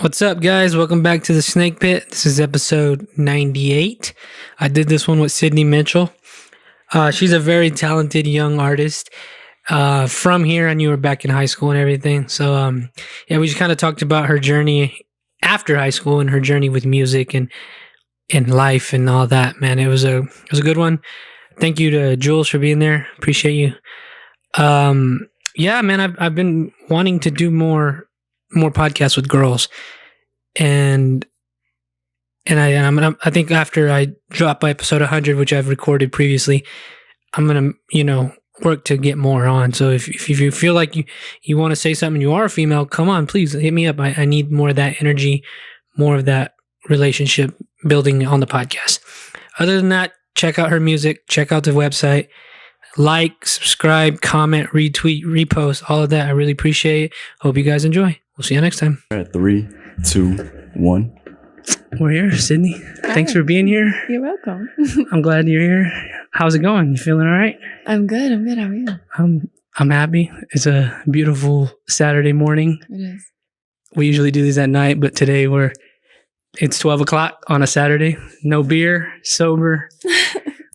What's up, guys? Welcome back to the Snake Pit. This is episode 98. I did this one with Sydney Mitchell. She's a very talented young artist. From here, I knew her back in high school and everything. So, we just kind of talked about her journey after high school and her journey with music and life and all that. Man, it was a good one. Thank you to Jules for being there. Appreciate you. I've been wanting to do more podcasts with girls, and I think after I drop by episode 100, which I've recorded previously, I'm gonna work to get more on. So if you feel like you want to say something, you are a female, come on, please hit me up. I need more of that energy, more of that relationship building on the podcast. Other than that, check out her music, check out the website. Like, subscribe, comment, retweet, repost, all of that. I really appreciate it. Hope you guys enjoy. We'll see you next time. All right, 3, 2, 1. We're here, Sydney. Hi. Thanks for being here. You're welcome. I'm glad you're here. How's it going? You feeling all right? I'm good. How are you? I'm happy. It's a beautiful Saturday morning. It is. We usually do these at night, but today it's 12 o'clock on a Saturday. No beer, sober.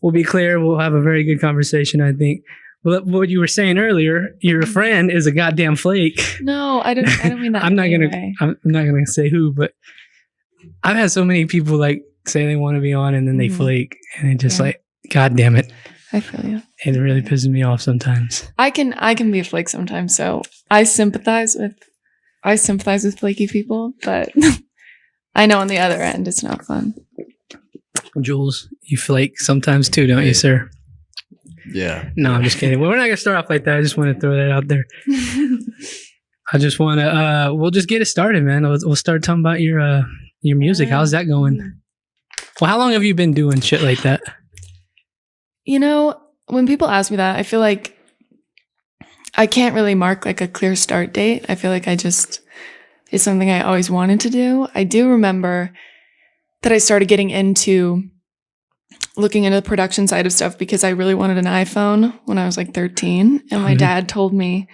We'll be clear. We'll have a very good conversation, I think. Well, what you were saying earlier, your friend is a goddamn flake. No, I don't mean that. I'm not gonna say who, but I've had so many people like say they want to be on and then they flake, and it just like, God damn it. I feel you. It really pisses me off sometimes. I can be a flake sometimes, so I sympathize with flaky people, but I know on the other end it's not fun. Jules, you flake sometimes too, don't you, sir? Yeah. No, I'm just kidding. Well, we're not gonna start off like that. I just want to throw that out there. I just want to. We'll just get it started, man. We'll start talking about your music. How's that going? Well, how long have you been doing shit like that? When people ask me that, I feel like I can't really mark like a clear start date. I feel like it's something I always wanted to do. I do remember that I started getting into looking into the production side of stuff because I really wanted an iPhone when I was like 13. And my dad told me,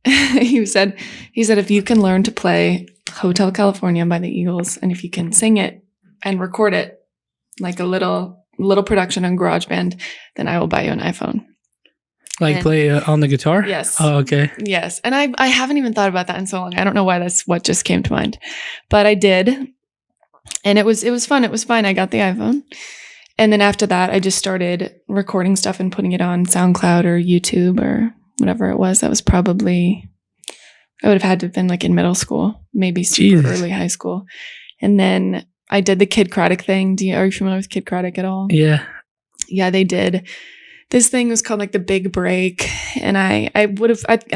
he said, if you can learn to play Hotel California by the Eagles, and if you can sing it and record it like a little production on GarageBand, then I will buy you an iPhone. Like play on the guitar? Yes. Oh, okay. Yes. And I haven't even thought about that in so long. I don't know why that's what just came to mind, but I did. And it was fun. It was fine. I got the iPhone. And then after that, I just started recording stuff and putting it on SoundCloud or YouTube or whatever it was. That was probably, I would have had to have been like in middle school, maybe super early high school. And then I did the Kid Craddock thing. Are you familiar with Kid Craddock at all? Yeah. Yeah, they did. This thing was called like the Big Break. And I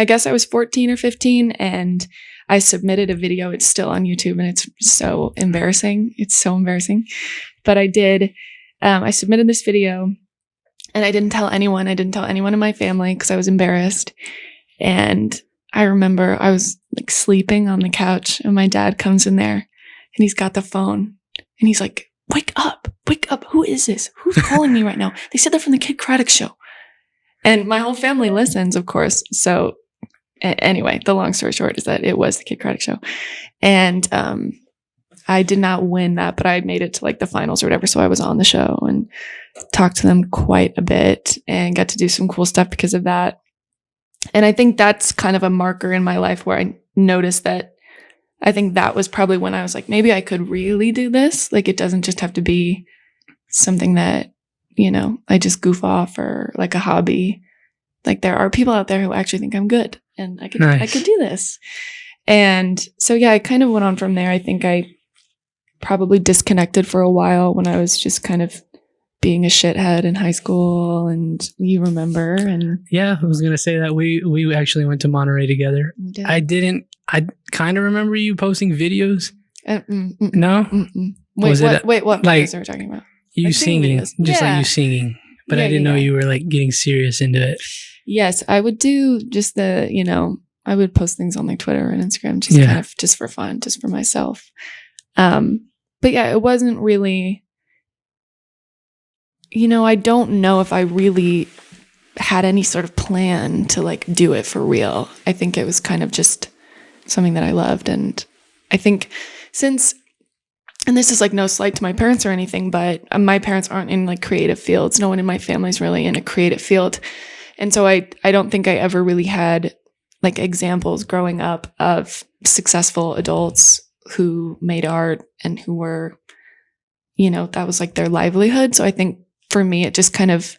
guess I was 14 or 15 and I submitted a video. It's still on YouTube and it's so embarrassing. It's so embarrassing. But I did. I submitted this video and I didn't tell anyone. I didn't tell anyone in my family because I was embarrassed. And I remember I was like sleeping on the couch and my dad comes in there and he's got the phone and he's like, wake up. Who is this? Who's calling me right now? They said they're from the Kid Craddock show. And my whole family listens, of course. So anyway, the long story short is that it was the Kid Craddock show. And, I did not win that, but I made it to like the finals or whatever. So I was on the show and talked to them quite a bit and got to do some cool stuff because of that. And I think that's kind of a marker in my life where I noticed that I think that was probably when I was like, maybe I could really do this. Like it doesn't just have to be something that, I just goof off or like a hobby. Like there are people out there who actually think I'm good and I could do this. And so, yeah, I kind of went on from there. I think I probably disconnected for a while when I was just kind of being a shithead in high school, and you remember. And yeah, I was gonna say that we actually went to Monterey together. We did. I kind of remember you posting videos. No. Wait, what like videos are we talking about? You like singing, just like you singing. But I didn't know you were like getting serious into it. Yes, I would do just I would post things on like Twitter and Instagram, just kind of just for fun, just for myself. But yeah, it wasn't really, I don't know if I really had any sort of plan to like do it for real. I think it was kind of just something that I loved. And I think since, and this is like no slight to my parents or anything, but my parents aren't in like creative fields. No one in my family is really in a creative field. And so I don't think I ever really had like examples growing up of successful adults who made art and who were, you know, that was like their livelihood. So I think for me, it just kind of,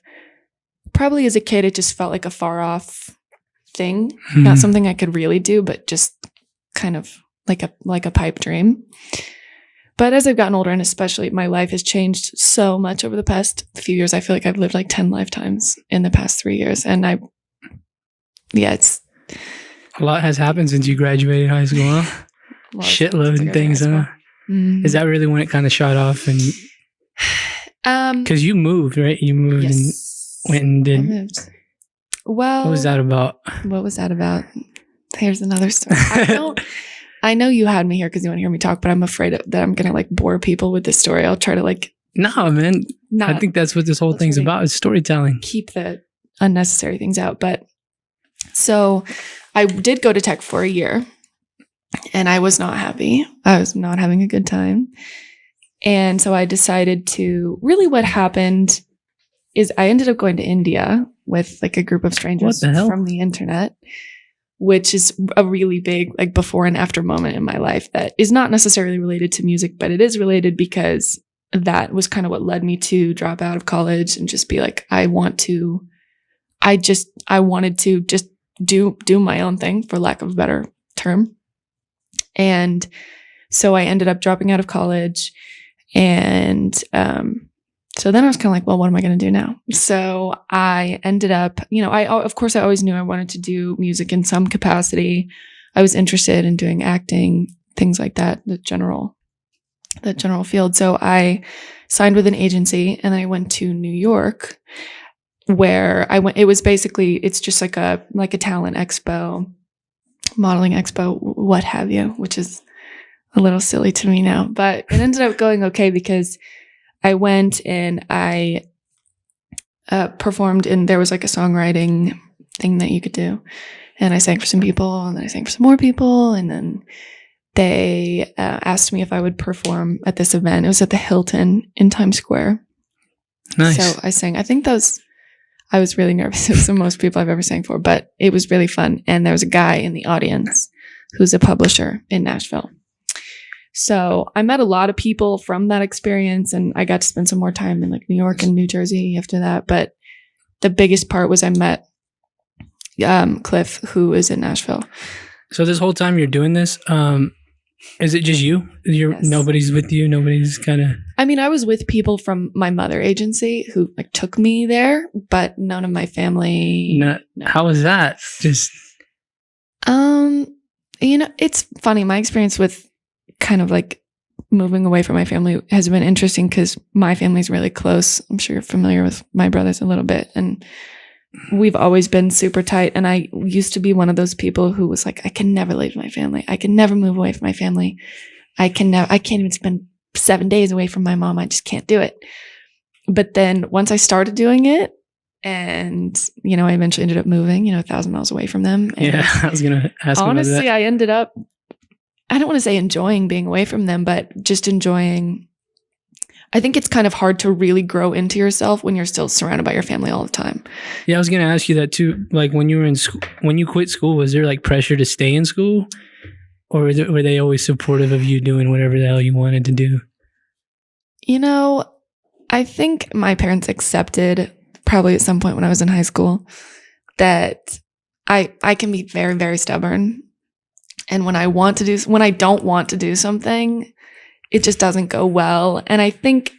probably as a kid, it just felt like a far off thing, not something I could really do, but just kind of like a pipe dream. But as I've gotten older, and especially my life has changed so much over the past few years, I feel like I've lived like 10 lifetimes in the past 3 years. And it's a lot has happened since you graduated high school, huh? Shitload of things, huh? Mm-hmm. Is that really when it kind of shot off? And because you moved, right? You moved and went and did. I moved. Well, what was that about? Here's another story. I know you had me here because you want to hear me talk, but I'm afraid that I'm going to like bore people with this story. I'll try to like. No, man. I think that's what this whole thing's about, is storytelling. Keep the unnecessary things out. But so I did go to tech for a year and I was not happy. I was not having a good time. And so I decided to, really what happened is I ended up going to India with like a group of strangers from the internet, which is a really big like before and after moment in my life that is not necessarily related to music, but it is related because that was kind of what led me to drop out of college and just be like, I wanted to just do my own thing, for lack of a better term. And so I ended up dropping out of college. And so then I was kind of like, well, what am I going to do now? So I ended up, you know, of course I always knew I wanted to do music in some capacity. I was interested in doing acting, things like that, the general field. So I signed with an agency and I went to New York, where it was basically, it's just like a talent expo, modeling expo, what have you, which is a little silly to me now, but it ended up going okay because I went and I performed, and there was like a songwriting thing that you could do. And I sang for some people, and then I sang for some more people. And then they asked me if I would perform at this event. It was at the Hilton in Times Square. Nice. So I sang, I was really nervous. It was the most people I've ever sang for, but it was really fun. And there was a guy in the audience who's a publisher in Nashville. So I met a lot of people from that experience, and I got to spend some more time in like New York and New Jersey after that. But the biggest part was I met Cliff, who is in Nashville. So this whole time you're doing this, is it just you? Yes. Nobody's with you? Nobody's kind of... I mean, I was with people from my mother agency who like took me there, but none of my family. No. How was that? Just... You know, it's funny. My experience with kind of like moving away from my family has been interesting because my family's really close. I'm sure you're familiar with my brothers a little bit, and we've always been super tight. And I used to be one of those people who was like, I can never leave my family. I can never move away from my family. I can't even spend 7 days away from my mom. I just can't do it. But then once I started doing it, and, you know, I eventually ended up moving, 1,000 miles away from them. And yeah, I was going to ask honestly, about that. I ended up, I don't want to say enjoying being away from them, but just enjoying. I think it's kind of hard to really grow into yourself when you're still surrounded by your family all the time. Yeah, I was going to ask you that too. Like when you were in school, when you quit school, was there like pressure to stay in school? Or were they always supportive of you doing whatever the hell you wanted to do? I think my parents accepted probably at some point when I was in high school that I can be very, very stubborn. And when I don't want to do something, it just doesn't go well. And I think,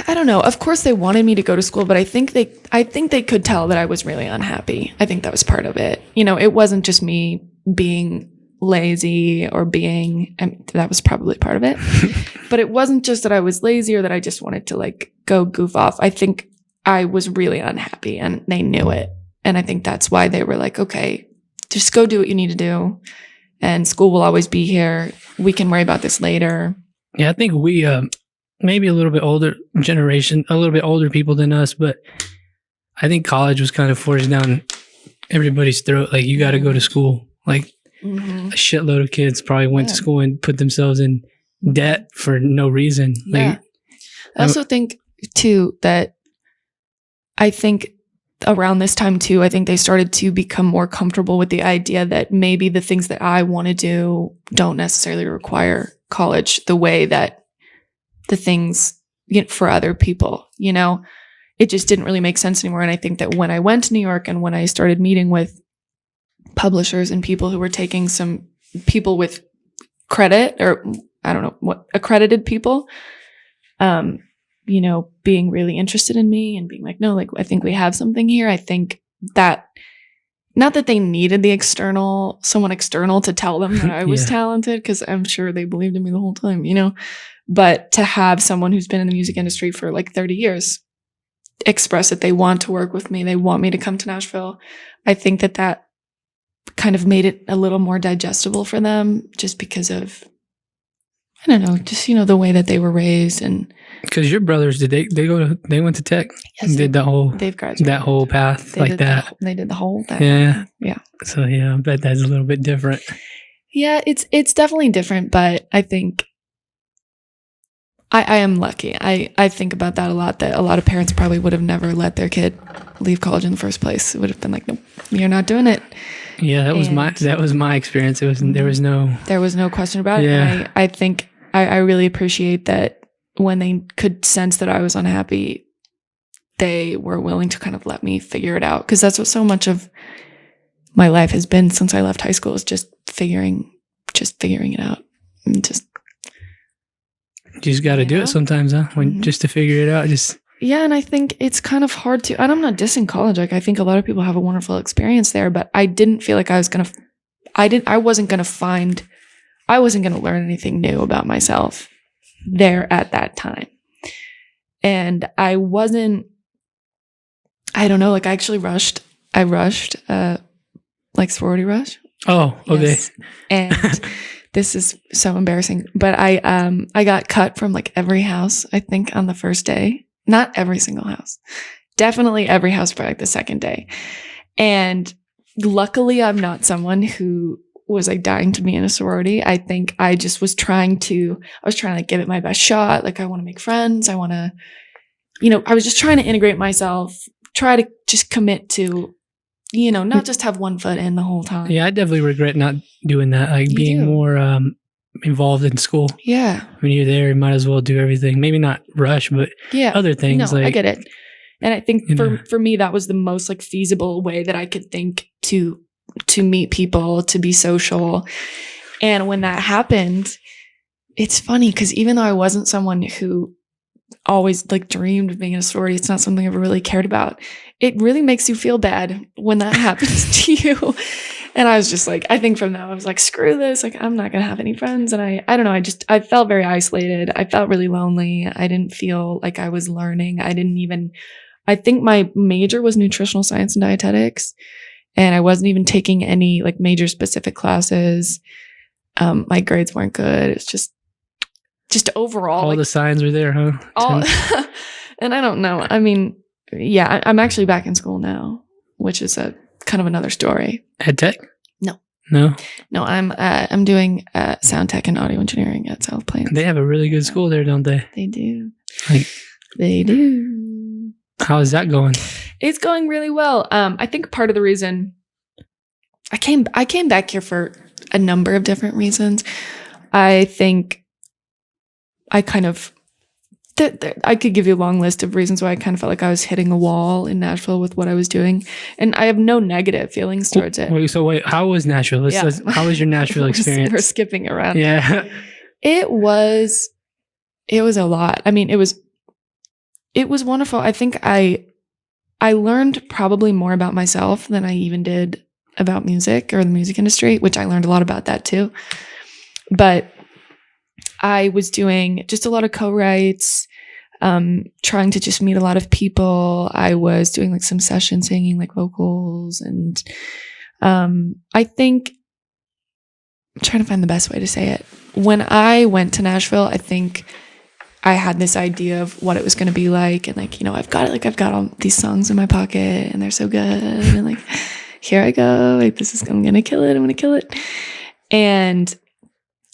I don't know, of course they wanted me to go to school, but I think they could tell that I was really unhappy. I think that was part of it. It wasn't just me being lazy or that was probably part of it. But it wasn't just that I was lazy or that I just wanted to like go goof off. I think I was really unhappy and they knew it. And I think that's why they were like, okay, just go do what you need to do. And school will always be here. We can worry about this later. Yeah, I think we, maybe a little bit older generation, a little bit older people than us, but I think college was kind of forced down everybody's throat. Like, you got to go to school. Like, Mhm. a shitload of kids probably went to Yeah. school and put themselves in debt for no reason. Yeah. I also think too that I think around this time too, I think they started to become more comfortable with the idea that maybe the things that I want to do don't necessarily require college the way that the things for other people, it just didn't really make sense anymore. And I think that when I went to New York and when I started meeting with publishers and people who were taking some people with credit, or I don't know what, accredited people, being really interested in me and being like, no, like, I think we have something here. I think that not that they needed someone external to tell them that I was Yeah. talented, because I'm sure they believed in me the whole time, but to have someone who's been in the music industry for like 30 years express that they want to work with me, they want me to come to Nashville. I think that kind of made it a little more digestible for them, just because of, I don't know, just, the way that they were raised. And because your brothers, they went to tech and Yes, did the whole they've graduated. that whole path They like did that. They did the whole thing. Yeah. Yeah. So yeah, I bet that's a little bit different. Yeah, it's definitely different, but I think I am lucky. I think about that a lot, that a lot of parents probably would have never let their kid leave college in the first place. It would have been like, nope, you're not doing it. Yeah, that was my experience. There was no question about it. Yeah. And I think I really appreciate that when they could sense that I was unhappy, they were willing to kind of let me figure it out. Because that's what so much of my life has been since I left high school, is just figuring it out. And you just got to do it sometimes, huh? Just to figure it out. Yeah, and I think it's kind of hard to, and I'm not dissing college. Like, I think a lot of people have a wonderful experience there, but I didn't feel like I wasn't going to learn anything new about myself there at that time. And I don't know, like, I actually rushed, like sorority rush. Oh, okay. Yes. And this is so embarrassing, but I got cut from like every house, I think, on the first day. Not every single house. Definitely every house by like the second day. And luckily, I'm not someone who was like dying to be in a sorority. I think I just was trying to like give it my best shot. Like, I want to make friends. I want to, I was just trying to integrate myself, try to just commit to, not just have one foot in the whole time. Yeah, I definitely regret not doing that. Like being more involved in school. Yeah. When you're there, you might as well do everything. Maybe not rush, but other things. No, like, I get it. And I think for me, that was the most like feasible way that I could think to meet people, to be social. And when that happened, it's funny because even though I wasn't someone who always like dreamed of being in a sorority, it's not something I ever really cared about. It really makes you feel bad when that happens to you. And I was just like, I think from now, I was like, screw this. Like, I'm not going to have any friends. And I don't know. I felt very isolated. I felt really lonely. I didn't feel like I was learning. I think my major was nutritional science and dietetics. And I wasn't even taking any like major specific classes. My grades weren't good. It's just overall. All like, the signs were there, huh? And I don't know. I mean, yeah, I'm actually back in school now, which is a kind of another story. Ed tech? No, I'm doing sound tech and audio engineering at South Plains. They have a really good school there, don't they? They do. Like, they do. How is that going? It's going really well. I think part of the reason I came back here for a number of different reasons. I think I kind of I could give you a long list of reasons why I kind of felt like I was hitting a wall in Nashville with what I was doing, and I have no negative feelings towards it. Wait, how was Nashville? How was your Nashville experience? We're skipping around. Yeah, it was a lot. I mean, it was wonderful. I think I learned probably more about myself than I even did about music or the music industry, which I learned a lot about that too. But I was doing just a lot of co-writes, trying to just meet a lot of people. I was doing like some session singing, like vocals. And I think, I'm trying to find the best way to say it. When I went to Nashville, I think I had this idea of what it was going to be like. And like, I've got all these songs in my pocket and they're so good. And like, here I go. Like, I'm going to kill it. I'm going to kill it. And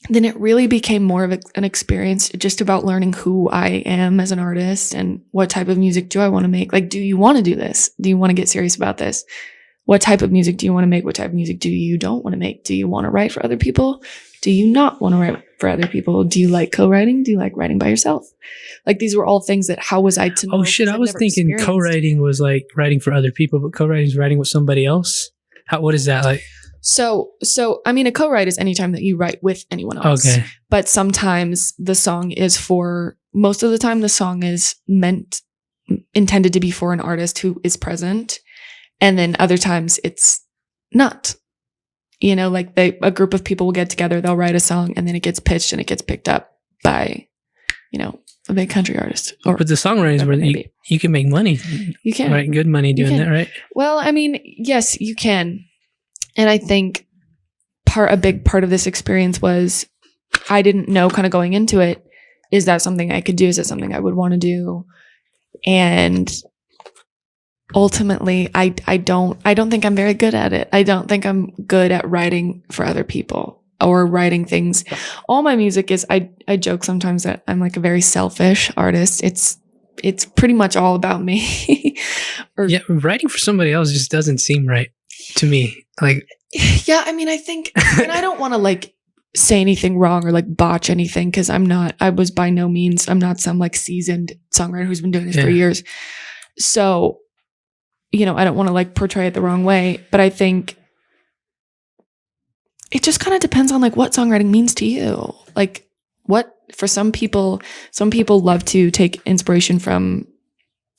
then it really became more of an experience just about learning who I am as an artist and what type of music do I want to make. Like, do you want to do this? Do you want to get serious about this? What type of music do you want to make? What type of music do you don't want to make? Do you want to write for other people? Do you not want to write for other people? Do you like co-writing? Do you like writing by yourself? Like, these were all things that, how was I to know? Oh shit, I was thinking co-writing was like writing for other people, but co-writing is writing with somebody else. What is that like? So I mean, a co-write is anytime that you write with anyone else. Okay. But sometimes the song is most of the time the song is intended to be for an artist who is present. And then other times it's not. You know, like a group of people will get together, they'll write a song, and then it gets pitched and it gets picked up by, you know, a big country artist. But the songwriting is where you can make money. You can. Right, good money doing that, right? Well, I mean, yes, you can. And I think a big part of this experience was I didn't know kind of going into it, is that something I could do? Is it something I would want to do? And ultimately, I don't think I'm very good at it. I don't think I'm good at writing for other people or writing things. All my music is, I joke sometimes that I'm like a very selfish artist. It's pretty much all about me. Yeah, writing for somebody else just doesn't seem right to me. Like, yeah, I mean, I think, and I don't want to like say anything wrong or like botch anything, because I'm not some like seasoned songwriter who's been doing this for years. So, you know, I don't want to like portray it the wrong way, but I think it just kind of depends on like what songwriting means to you. Like, what, for some people love to take inspiration from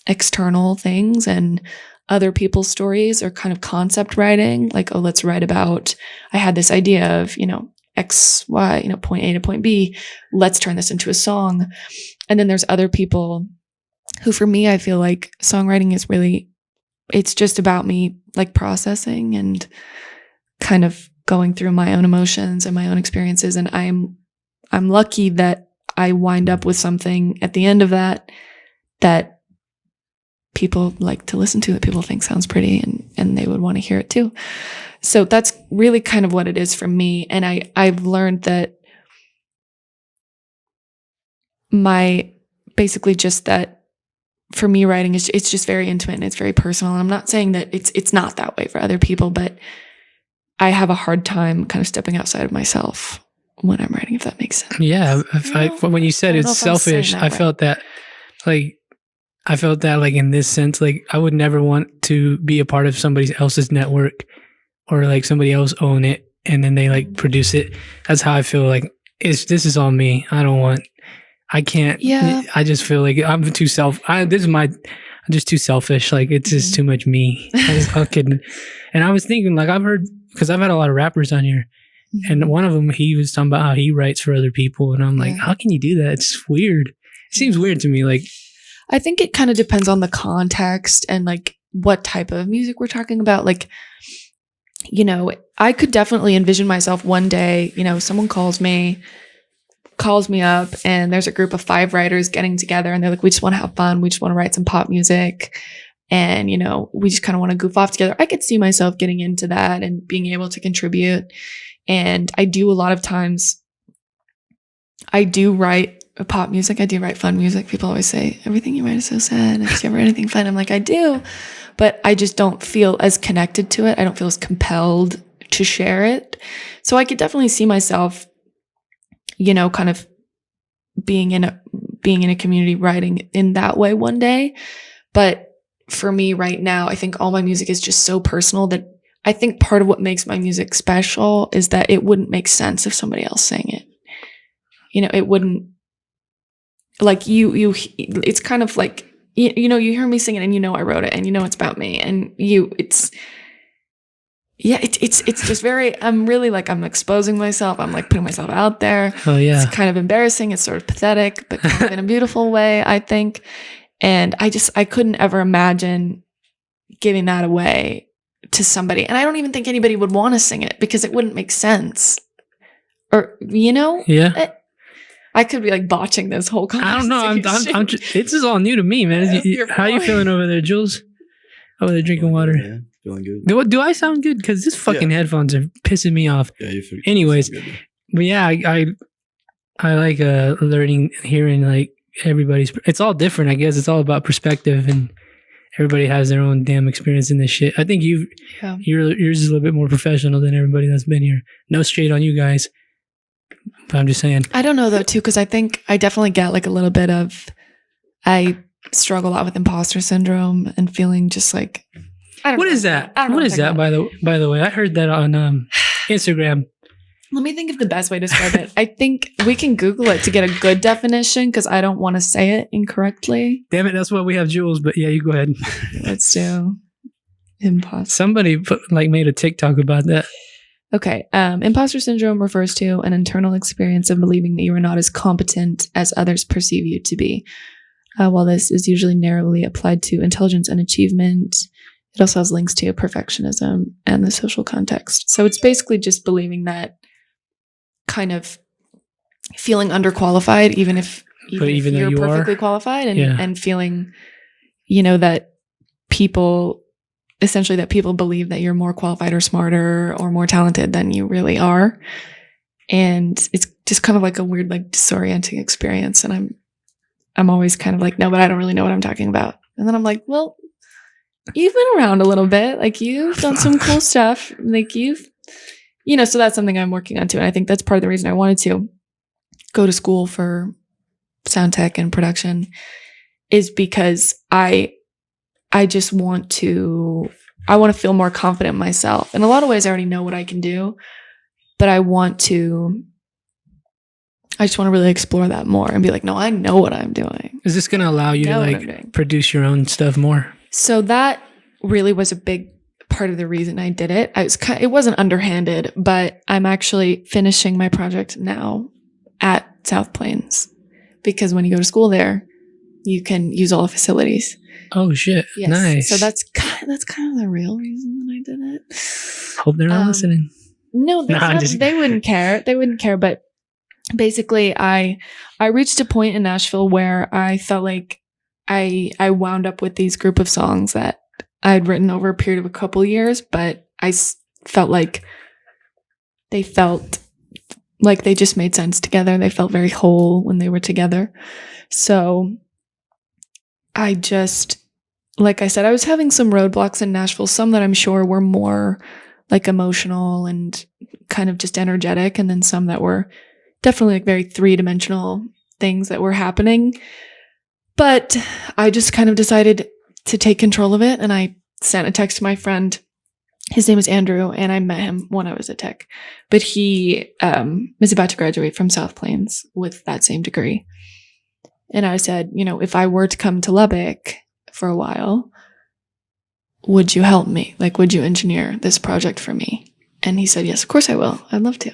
external things, and other people's stories or kind of concept writing. Like, oh, let's write about, I had this idea of, you know, X, Y, you know, point A to point B. Let's turn this into a song. And then there's other people who, for me, I feel like songwriting is really, it's just about me like processing and kind of going through my own emotions and my own experiences. And I'm lucky that I wind up with something at the end of that people like to listen to, that people think sounds pretty, and they would want to hear it too. So that's really kind of what it is for me. And I've learned that basically just that for me, writing it's just very intimate and it's very personal. And I'm not saying that it's not that way for other people, but I have a hard time kind of stepping outside of myself when I'm writing, if that makes sense. Yeah. When you said it's selfish, I felt that like in this sense, like I would never want to be a part of somebody else's network or like somebody else own it and then they like produce it. That's how I feel. Like this is all me. I can't. Yeah. I just feel like I'm too I'm just too selfish. Like it's just too much me. I couldn't. And I was thinking, like, because I've had a lot of rappers on here, and one of them, he was talking about how he writes for other people, and I'm like, how can you do that? It's weird. It seems weird to me. Like, I think it kind of depends on the context and like what type of music we're talking about. Like, you know, I could definitely envision myself one day, you know, someone calls me up and there's a group of 5 writers getting together and they're like, we just want to have fun. We just want to write some pop music. And, you know, we just kind of want to goof off together. I could see myself getting into that and being able to contribute. And I do a lot of times, I do write pop music. I do write fun music. People always say, everything you write is so sad. Did you ever write anything fun? I'm like, I do. But I just don't feel as connected to it. I don't feel as compelled to share it. So I could definitely see myself, you know, kind of being in a community writing in that way one day. But for me right now, I think all my music is just so personal that I think part of what makes my music special is that it wouldn't make sense if somebody else sang it. You know, it wouldn't, like it's kind of like, you know, you hear me sing it and you know I wrote it and you know it's about me and it's just very, I'm really like, I'm exposing myself. I'm like putting myself out there. Oh yeah. It's kind of embarrassing. It's sort of pathetic, but kind of in a beautiful way, I think. And I couldn't ever imagine giving that away to somebody. And I don't even think anybody would want to sing it because it wouldn't make sense. Or, you know? Yeah. I could be like botching this whole conversation. I don't know. I'm just, this is all new to me, man. How are you feeling over there, Jules? Oh, they're drinking water. Yeah, feeling good. Do I sound good? Because this fucking headphones are pissing me off. Yeah, you feel Anyways, good. but yeah, I like learning, hearing like everybody's. It's all different, I guess. It's all about perspective, and everybody has their own damn experience in this shit. I think yours is a little bit more professional than everybody that's been here. No shade on you guys, but I'm just saying. I don't know though too, because I think I definitely get like a little bit of. I struggle a lot with imposter syndrome and feeling just like. I don't know. What is that? I don't know What is that? By the way, I heard that on Instagram. Let me think of the best way to describe it. I think we can Google it to get a good definition because I don't want to say it incorrectly. Damn it, that's why we have Jules. But yeah, you go ahead. Let's do imposter. Somebody made a TikTok about that. Okay. Imposter syndrome refers to an internal experience of believing that you are not as competent as others perceive you to be. While this is usually narrowly applied to intelligence and achievement, it also has links to perfectionism and the social context. So it's basically just believing that kind of feeling underqualified, even if you're perfectly qualified and feeling, that people believe that you're more qualified or smarter or more talented than you really are. And it's just kind of like a weird, like disorienting experience. And I'm always kind of like, no, but I don't really know what I'm talking about. And then I'm like, well, you've been around a little bit. Like you've done some cool stuff. Like so that's something I'm working on too. And I think that's part of the reason I wanted to go to school for sound tech and production is because I just want to feel more confident in myself. In a lot of ways, I already know what I can do, but I just want to really explore that more and be like, no, I know what I'm doing. Is this going to allow you to produce your own stuff more? So that really was a big part of the reason I did it. It wasn't underhanded, but I'm actually finishing my project now at South Plains because when you go to school there, you can use all the facilities. Oh shit! Yes. Nice. So that's kind of the real reason that I did it. Hope they're not listening. No, they wouldn't care. They wouldn't care. But basically, I reached a point in Nashville where I felt like I wound up with these group of songs that I had written over a period of a couple years, but I felt like they just made sense together. They felt very whole when they were together. So I just, like I said, I was having some roadblocks in Nashville, some that I'm sure were more like emotional and kind of just energetic, and then some that were definitely like very three-dimensional things that were happening. But I just kind of decided to take control of it, and I sent a text to my friend. His name is Andrew, and I met him when I was at Tech. But he was about to graduate from South Plains with that same degree. And I said, if I were to come to Lubbock for a while, would you help me? Like, would you engineer this project for me? And he said, yes, of course I will. I'd love to.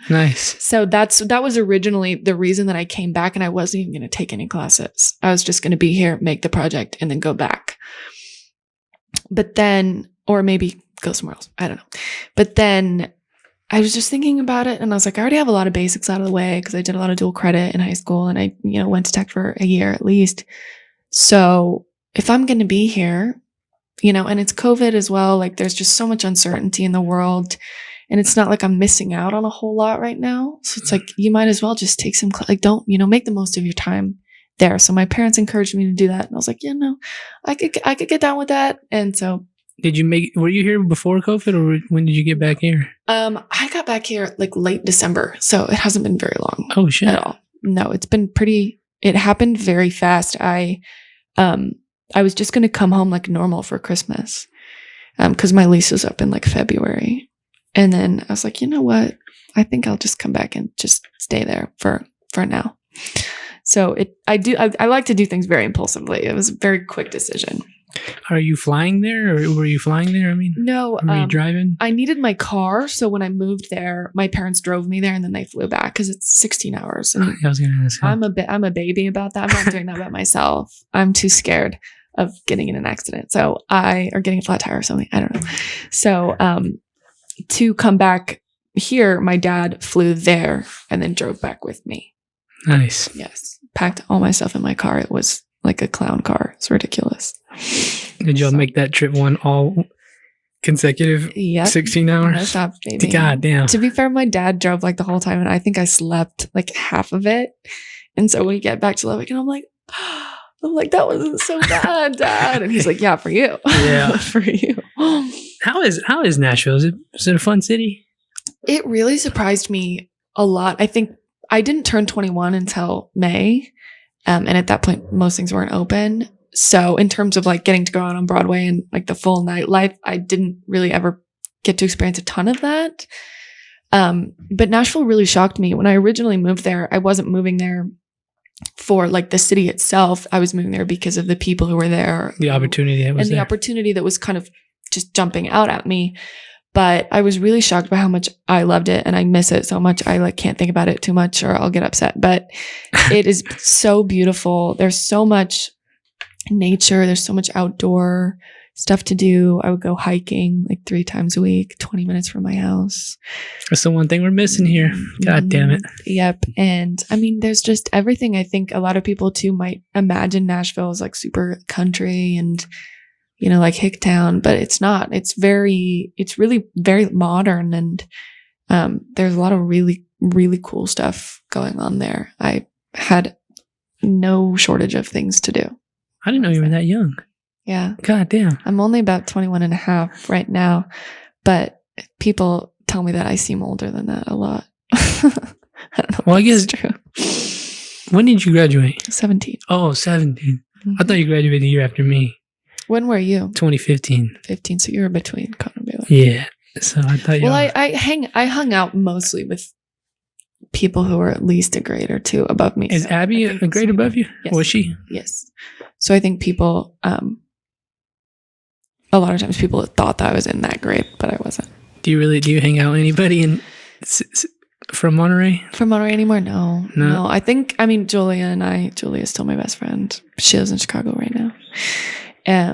Nice. So that was originally the reason that I came back, and I wasn't even going to take any classes. I was just going to be here, make the project, and then go back. But then, or maybe go somewhere else. I don't know. But then I was just thinking about it, and I was like, I already have a lot of basics out of the way because I did a lot of dual credit in high school, and I, went to Tech for a year at least. So if I'm going to be here, and it's COVID as well, like there's just so much uncertainty in the world, and it's not like I'm missing out on a whole lot right now. So it's like, you might as well just take some, don't, make the most of your time there. So my parents encouraged me to do that. And I was like, yeah, no, I could get down with that. And so. Were you here before COVID, or when did you get back here? I got back here like late December. So it hasn't been very long. Oh shit. At all. No, it happened very fast. I was just going to come home like normal for Christmas. Cause my lease was up in like February. And then I was like, you know what? I think I'll just come back and just stay there for now. So I like to do things very impulsively. It was a very quick decision. Are you flying there, or were you flying there? I mean, no. Were you driving? I needed my car, so when I moved there, my parents drove me there, and then they flew back because it's 16 hours. And I was going to ask. I'm a baby about that. I'm not doing that by myself. I'm too scared of getting in an accident, or getting a flat tire or something. I don't know. So to come back here, my dad flew there and then drove back with me. Nice. Yes, packed all my stuff in my car. It was like a clown car. It's ridiculous. Did y'all make that trip one all consecutive Yep. 16 No hours? stop, baby. God damn. To be fair, my dad drove like the whole time, and I think I slept like half of it. And so we get back to Lubbock, and I'm like, that wasn't so bad, Dad. And he's like, yeah, for you. Yeah. For you. How is Nashville? Is it a fun city? It really surprised me a lot. I think I didn't turn 21 until May. And at that point, most things weren't open. So in terms of like getting to go out on Broadway and like the full nightlife, I didn't really ever get to experience a ton of that. But Nashville really shocked me. When I originally moved there, I wasn't moving there for like the city itself. I was moving there because of the people who were there. The opportunity that was and the there. opportunity that was kind of just jumping out at me. But I was really shocked by how much I loved it, and I miss it so much. I like can't think about it too much or I'll get upset. But it is so beautiful. There's so much nature. There's so much outdoor stuff to do. I would go hiking like 3 times a week, 20 minutes from my house. That's the one thing we're missing here. God damn it. Yep. And I mean, there's just everything. I think a lot of people too might imagine Nashville as like super country and, you know, like Hicktown, but it's not. It's really very modern, and there's a lot of really, really cool stuff going on there. I had no shortage of things to do. I didn't know you were that young. Yeah. God damn. I'm only about 21 and a half right now, but people tell me that I seem older than that a lot. I don't know. Well, I guess, It's true. when did you graduate? 17. Oh, 17. Mhm. I thought you graduated the year after me, When were you? 2015. 15. So you were between Connor and Baylor. Yeah. So I thought you Well, I hung out mostly with people who were at least a grade or two above me. Is so Abby I think a grade it's- above you? Yes. Was she? Yes. So I think people, a lot of times people thought that I was in that grade, but I wasn't. Do you hang out with anybody from Monterey? From Monterey anymore? No. No. No. I think, Julia's still my best friend. She lives in Chicago right now.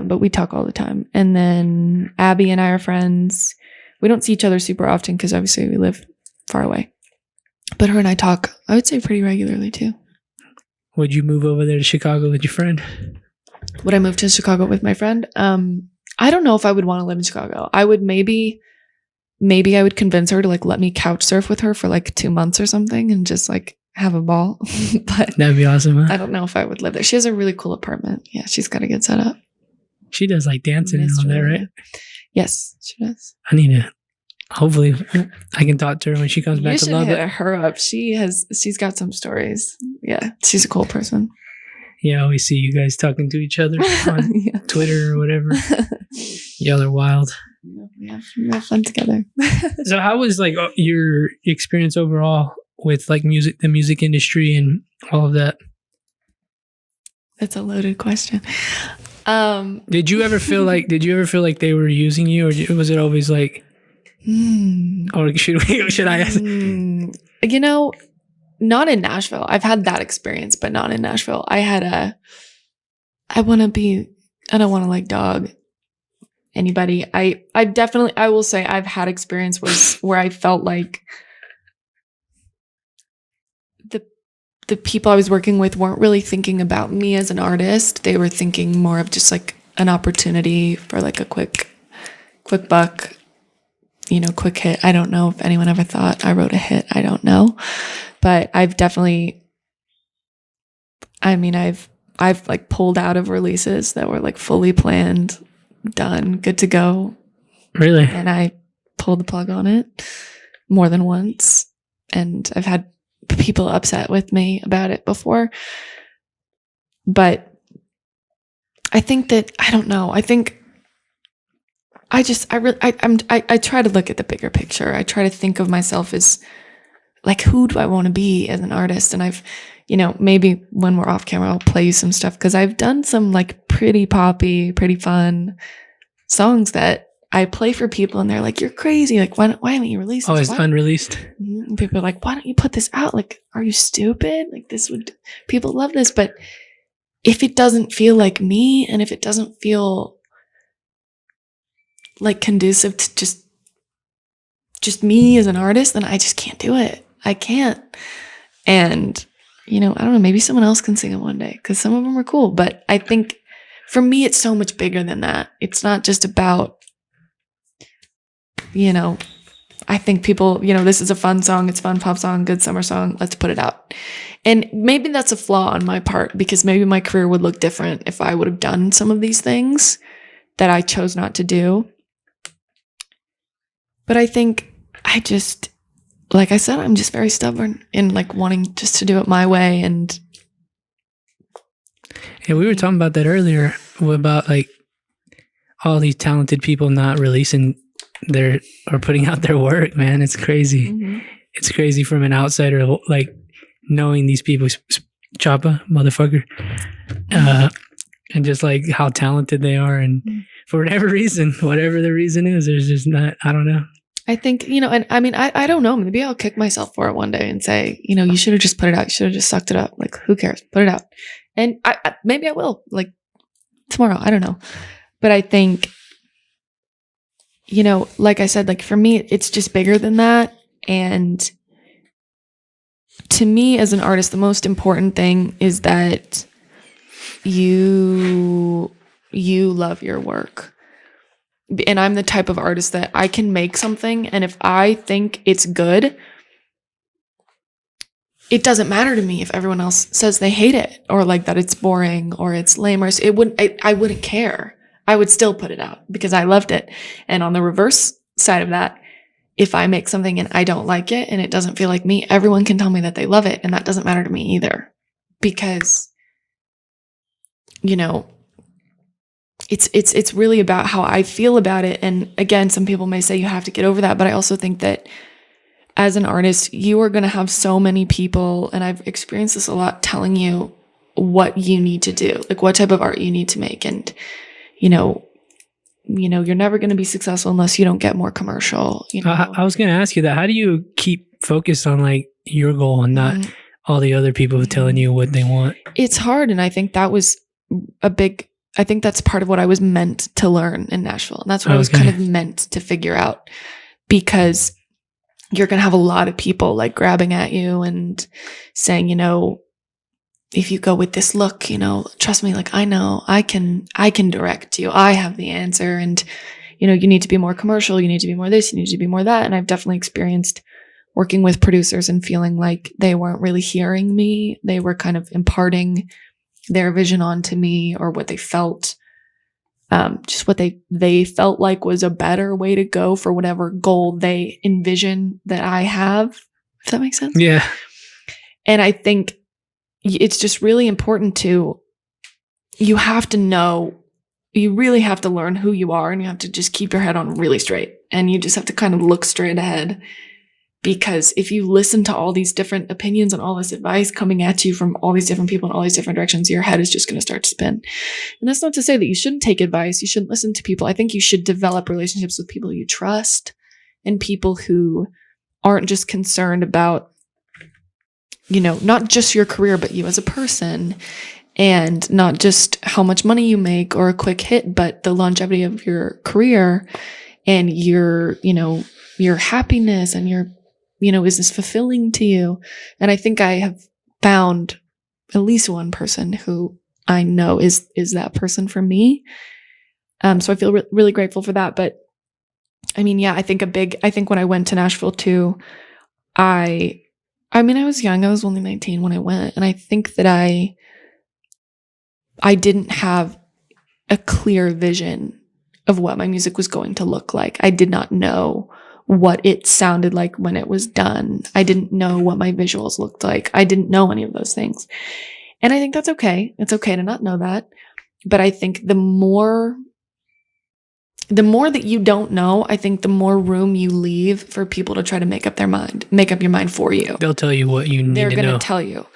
But we talk all the time. And then Abby and I are friends. We don't see each other super often because obviously we live far away. But her and I talk, I would say, pretty regularly too. Would you move over there to Chicago with your friend? Would I move to Chicago with my friend? I don't know if I would want to live in Chicago. I would maybe I would convince her to like let me couch surf with her for like 2 months or something and just like have a ball. But That'd be awesome, huh? I don't know if I would live there. She has a really cool apartment. Yeah, she's got a good setup. She does like dancing and Miss all that, Julia. right? Yes, she does. I need to. Hopefully, I can talk to her when she comes You back to should Lubbock. hit her up. She's got some stories. Yeah, she's a cool person. Yeah, I always see you guys talking to each other on Yeah. Twitter or whatever. Y'all are wild. We have fun together. So, how was like your experience overall with like the music industry, and all of that? That's a loaded question. Did you ever feel like they were using you, or was it always like, or should I ask? You know, not in Nashville. I've had that experience, but not in Nashville. I don't want to like dog anybody. I will say I've had experience where I felt like the people I was working with weren't really thinking about me as an artist. They were thinking more of just like an opportunity for like a quick buck, you know, quick hit. I don't know if anyone ever thought I wrote a hit. I don't know. But I've definitely, I've like pulled out of releases that were like fully planned, done, good to go. Really? And I pulled the plug on it more than once. And I've had people upset with me about it before. But I think that, I don't know. I think I try to look at the bigger picture. I try to think of myself as like, who do I want to be as an artist? And I've, you know, maybe when we're off camera, I'll play you some stuff because I've done some like pretty poppy, pretty fun songs that I play for people and they're like, you're crazy. Like, why haven't you released this? Oh, it's unreleased? And people are like, why don't you put this out? Like, are you stupid? Like, people love this. But if it doesn't feel like me and if it doesn't feel like conducive to just me as an artist, then I just can't do it. I can't. And, you know, I don't know, maybe someone else can sing it one day because some of them are cool. But I think for me, it's so much bigger than that. It's not just about, you know, I think people, you know, this is a fun song. It's a fun pop song, good summer song. Let's put it out. And maybe that's a flaw on my part because maybe my career would look different if I would have done some of these things that I chose not to do. But I think I just, like I said, I'm just very stubborn in like wanting just to do it my way. And yeah, we were talking about that earlier about like all these talented people not releasing their or putting out their work, man. It's crazy. It's crazy from an outsider, like knowing these people, Choppa, motherfucker, and just like how talented they are. And for whatever reason, whatever the reason is, there's just not, I don't know. I think, you know, and I mean, I don't know. Maybe I'll kick myself for it one day and say, you know, you should have just put it out. You should have just sucked it up. Like, who cares? Put it out. And maybe I will, like tomorrow. I don't know. But I think, you know, like I said, like for me, it's just bigger than that. And to me as an artist, the most important thing is that you love your work. And I'm the type of artist that I can make something, and if I think it's good, it doesn't matter to me if everyone else says they hate it or like that it's boring or it's lame, or I wouldn't care. I would still put it out because I loved it. And on the reverse side of that, if I make something and I don't like it and it doesn't feel like me, everyone can tell me that they love it, and that doesn't matter to me either. Because, you know, it's really about how I feel about it. And again, some people may say you have to get over that, but I also think that as an artist, you are going to have so many people, and I've experienced this a lot, telling you what you need to do, like what type of art you need to make. And, you know, you're never going to be successful unless you don't get more commercial. You know? I was going to ask you that. How do you keep focused on like your goal and not all the other people telling you what they want? It's hard. And I think that was I think that's part of what I was meant to learn in Nashville. And that's what I was kind of meant to figure out, because you're going to have a lot of people like grabbing at you and saying, you know, if you go with this look, you know, trust me, like I know I can direct you. I have the answer. And, you know, you need to be more commercial. You need to be more this, you need to be more that. And I've definitely experienced working with producers and feeling like they weren't really hearing me. They were kind of imparting their vision onto me, or what they felt, just what they felt like was a better way to go for whatever goal they envision that I have, if that makes sense. Yeah. And I think it's just really important you have to know, you really have to learn who you are, and you have to just keep your head on really straight, and you just have to kind of look straight ahead. Because if you listen to all these different opinions and all this advice coming at you from all these different people in all these different directions, your head is just going to start to spin. And that's not to say that you shouldn't take advice. You shouldn't listen to people. I think you should develop relationships with people you trust, and people who aren't just concerned about, you know, not just your career, but you as a person, and not just how much money you make or a quick hit, but the longevity of your career and your, you know, your happiness and your, you know, is this fulfilling to you? And I think I have found at least one person who I know is that person for me. So I feel really grateful for that. But I mean, yeah, I think when I went to Nashville too, I mean, I was young. I was only 19 when I went. And I think that I didn't have a clear vision of what my music was going to look like. I did not know what it sounded like when it was done. I didn't know what my visuals looked like. I didn't know any of those things. And I think that's okay. It's okay to not know that. But I think the more that you don't know, I think the more room you leave for people to try to make up your mind for you. They'll tell you what you need to know. They're going to tell you.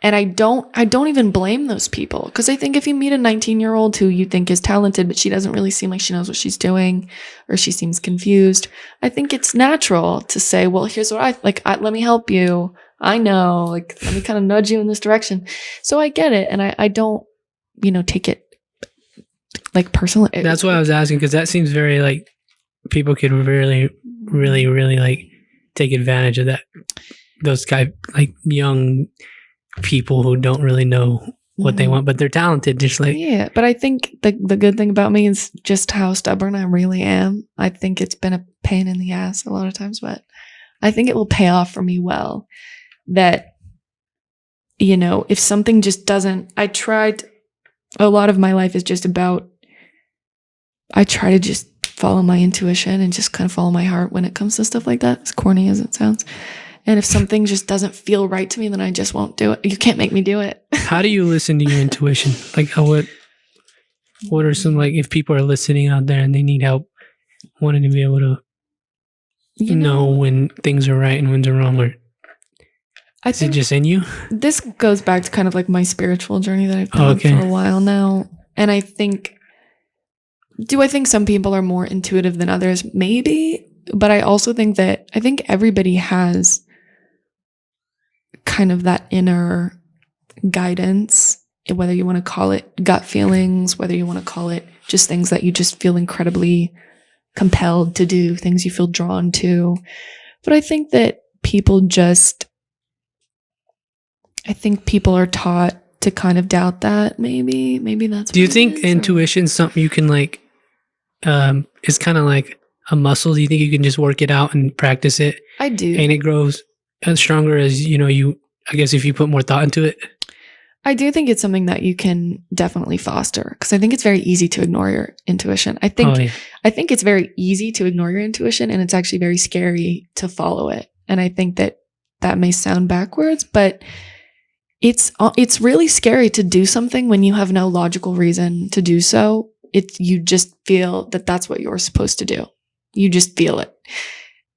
And I don't even blame those people, because I think if you meet a 19-year-old who you think is talented, but she doesn't really seem like she knows what she's doing, or she seems confused, I think it's natural to say, well, here's what let me help you. I know, like, let me kind of nudge you in this direction. So I get it. And I don't, you know, take it like personally. That's why I was asking, because that seems very like people could really, really, really like take advantage of that. Those guys, like young people who don't really know what they want, but they're talented. Just like, yeah. But I think the good thing about me is just how stubborn I really am. I think it's been a pain in the ass a lot of times, but I think it will pay off for me well. That, you know, if something just doesn't, a lot of my life is just about, I try to just follow my intuition and just kind of follow my heart when it comes to stuff like that, as corny as it sounds. And if something just doesn't feel right to me, then I just won't do it. You can't make me do it. how do you listen to your intuition? Like, what are some, like, if people are listening out there and they need help, wanting to be able to know when things are right and when they're wrong, or is it just in you? This goes back to kind of like my spiritual journey that I've been on for a while now. And I think, do I think some people are more intuitive than others? Maybe. But I also think that everybody has kind of that inner guidance, whether you want to call it gut feelings, whether you want to call it just things that you just feel incredibly compelled to do, things you feel drawn to. But I think that people are taught to kind of doubt that. Maybe that's what Do you think intuition's something you can, like, is kind of like a muscle? Do you think you can just work it out and practice it? I do. And it grows stronger as, you know, I guess if you put more thought into it. I do think it's something that you can definitely foster, because I think it's very easy to ignore your intuition. I think it's very easy to ignore your intuition, and it's actually very scary to follow it. And I think that may sound backwards, but it's really scary to do something when you have no logical reason to do so. You just feel that that's what you're supposed to do. You just feel it.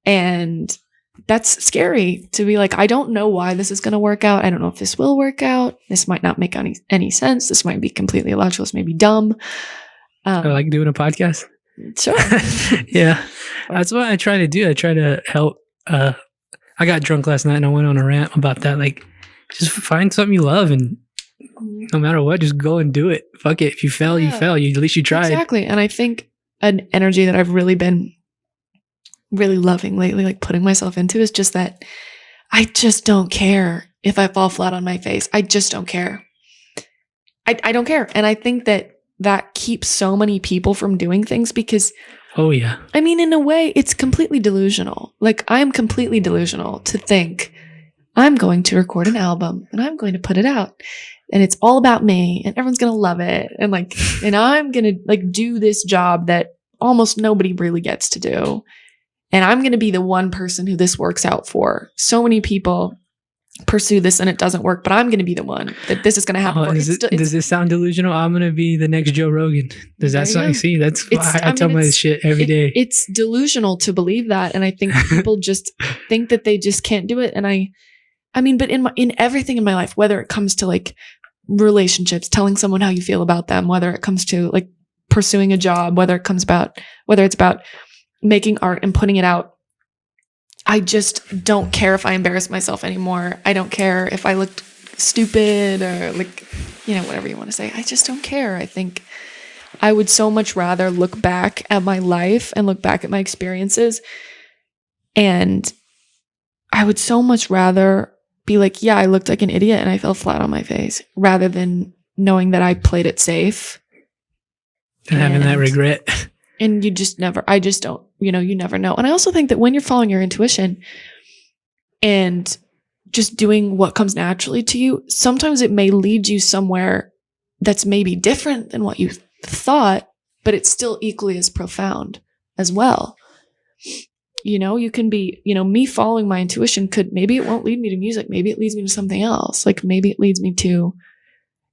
And that's scary to be like, I don't know why this is going to work out. I don't know if this will work out. This might not make any sense. This might be completely illogical. This may be dumb. I like doing a podcast. Sure. Yeah. That's what I try to do. I try to help. I got drunk last night and I went on a rant about that. Like, just find something you love, and no matter what, just go and do it. Fuck it. If you fail, you fail. At least you tried. Exactly. And I think an energy that I've really been really loving lately, like putting myself into, is just that I just don't care if I fall flat on my face. I just don't care. I don't care. And I think that keeps so many people from doing things because, oh yeah, I mean, in a way, it's completely delusional. Like, I am completely delusional to think I'm going to record an album and I'm going to put it out and it's all about me and everyone's going to love it. And I'm going to like do this job that almost nobody really gets to do. And I'm going to be the one person who this works out for. So many people pursue this and it doesn't work, but I'm going to be the one that this is going to happen for. Does this sound delusional? I'm going to be the next Joe Rogan. Does that sound? See, that's why I tell my shit every day. It's delusional to believe that. And I think people just think that they just can't do it. And I mean, but in everything in my life, whether it comes to like relationships, telling someone how you feel about them, whether it comes to like pursuing a job, whether it's about making art and putting it out, I just don't care if I embarrass myself anymore. I don't care if I looked stupid or like, whatever you want to say. I just don't care. I think I would so much rather look back at my life and look back at my experiences, and I would so much rather be like, yeah, I looked like an idiot and I fell flat on my face, rather than knowing that I played it safe. And having that regret. And you never know. And I also think that when you're following your intuition and just doing what comes naturally to you, sometimes it may lead you somewhere that's maybe different than what you thought, but it's still equally as profound as well. You can be, me following my intuition maybe it won't lead me to music. Maybe it leads me to something else. Like maybe it leads me to,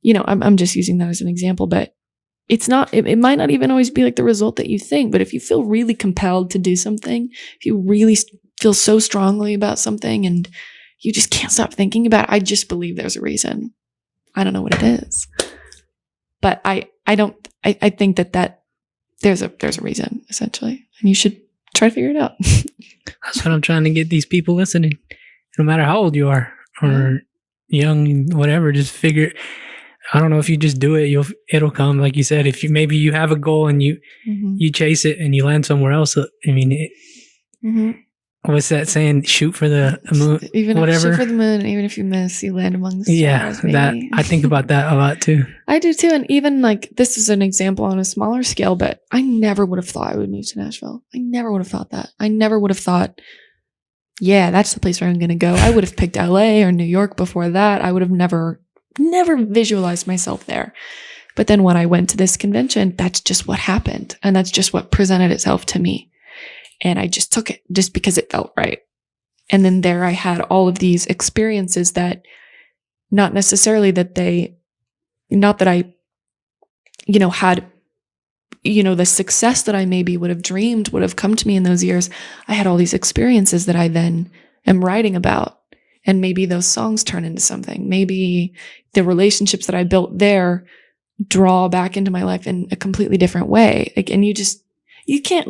I'm just using that as an example, but it's not, it might not even always be like the result that you think, but if you feel really compelled to do something, if you really feel so strongly about something and you just can't stop thinking about it, I just believe there's a reason. I don't know what it is, but I think that there's a reason, essentially, and you should try to figure it out. That's what I'm trying to get these people listening. No matter how old you are or young, whatever, just figure. I don't know, if you just do it, it'll come. Like you said, if you have a goal and you chase it and you land somewhere else. I mean, what's that saying? Shoot for the moon, Even whatever. shoot for the moon, and even if you miss, you land among the stars. Yeah, that baby. I think about that a lot too. I do too. And even like this is an example on a smaller scale, but I never would have thought I would move to Nashville. I never would have thought that. I never would have thought, yeah, that's the place where I'm going to go. I would have picked LA or New York before that. I would have never visualized myself there. But then when I went to this convention, that's just what happened. And that's just what presented itself to me. And I just took it just because it felt right. And then there I had all of these experiences that not necessarily that they, not that I, had, the success that I maybe would have dreamed would have come to me in those years. I had all these experiences that I then am writing about. And maybe those songs turn into something. Maybe the relationships that I built there draw back into my life in a completely different way. Like, and you can't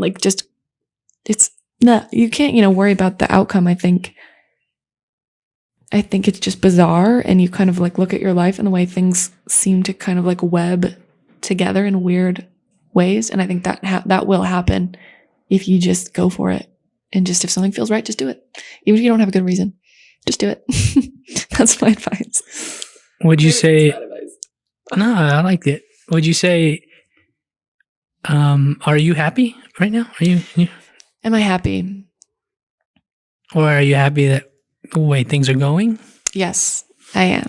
you can't, worry about the outcome. I think it's just bizarre. And you kind of like look at your life and the way things seem to kind of like web together in weird ways. And I think that will happen if you just go for it. And just if something feels right, just do it. Even if you don't have a good reason, just do it. That's my advice. Would you say, no, I liked it. Would you say, are you happy right now? Am I happy? Or are you happy that the way things are going? Yes, I am.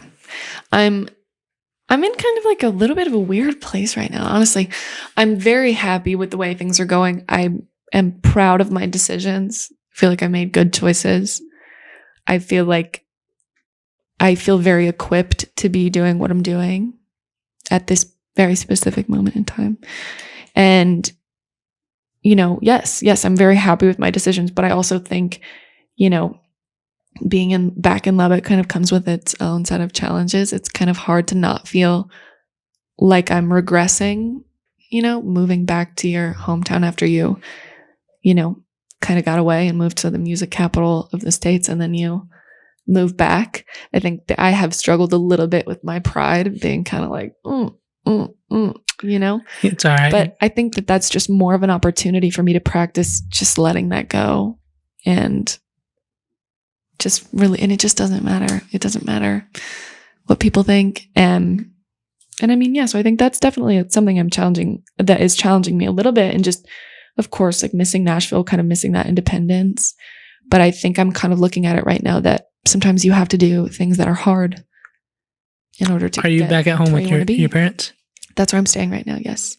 I'm in kind of like a little bit of a weird place right now. Honestly, I'm very happy with the way things are going. I am proud of my decisions. I feel like I made good choices. I feel very equipped to be doing what I'm doing at this very specific moment in time. And yes, I'm very happy with my decisions, but I also think, being back in Lubbock kind of comes with its own set of challenges. It's kind of hard to not feel like I'm regressing, moving back to your hometown after you, kind of got away and moved to the music capital of the States, and then you move back. I think that I have struggled a little bit with my pride being kind of like, It's all right. But I think that that's just more of an opportunity for me to practice just letting that go and just really, and it just doesn't matter. It doesn't matter what people think. And I mean, yeah, so I think that's definitely something that is challenging me a little bit. And just, of course, like missing Nashville, kind of missing that independence. But I think I'm kind of looking at it right now that sometimes you have to do things that are hard in order to. Are you back at home with your parents? That's where I'm staying right now. Yes,